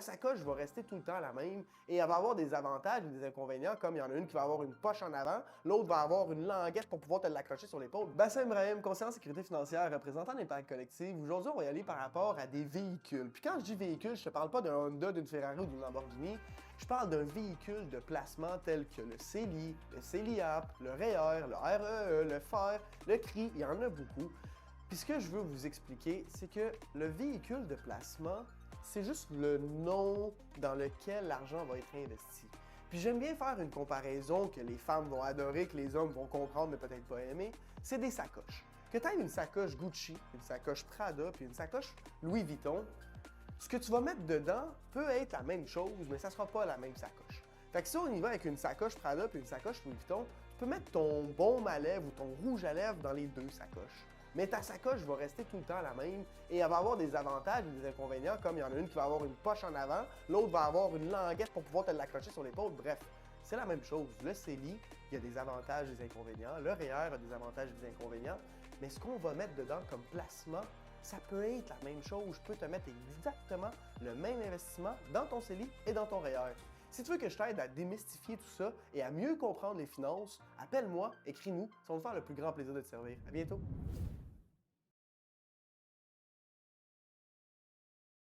ta sacoche va rester tout le temps la même et elle va avoir des avantages et des inconvénients, comme il y en a une qui va avoir une poche en avant, l'autre va avoir une languette pour pouvoir te l'accrocher sur l'épaule. Bassem Brahim, conseiller en sécurité financière, représentant d'impact collectif. Aujourd'hui, on va y aller par rapport à des véhicules. Puis quand je dis véhicule, je te parle pas d'un Honda, d'une Ferrari ou d'une Lamborghini, je parle d'un véhicule de placement tel que le CELI, le CELIAP, le REER, le REE, le FER, le CRI, il y en a beaucoup. Puis ce que je veux vous expliquer, c'est que le véhicule de placement, c'est juste le nom dans lequel l'argent va être investi. Puis j'aime bien faire une comparaison que les femmes vont adorer, que les hommes vont comprendre mais peut-être pas aimer, c'est des sacoches. Que tu aies une sacoche Gucci, une sacoche Prada, puis une sacoche Louis Vuitton, ce que tu vas mettre dedans peut être la même chose, mais ça sera pas la même sacoche. Fait que si on y va avec une sacoche Prada puis une sacoche Louis Vuitton, tu peux mettre ton baume à lèvres ou ton rouge à lèvres dans les deux sacoches. Mais ta sacoche va rester tout le temps la même et elle va avoir des avantages et des inconvénients, comme il y en a une qui va avoir une poche en avant, l'autre va avoir une languette pour pouvoir te l'accrocher sur l'épaule. Bref, c'est la même chose. Le CELI, il y a des avantages et des inconvénients. Le REER a des avantages et des inconvénients. Mais ce qu'on va mettre dedans comme placement, ça peut être la même chose. Je peux te mettre exactement le même investissement dans ton CELI et dans ton REER. Si tu veux que je t'aide à démystifier tout ça et à mieux comprendre les finances, appelle-moi, écris-nous, ça va nous faire le plus grand plaisir de te servir. À bientôt!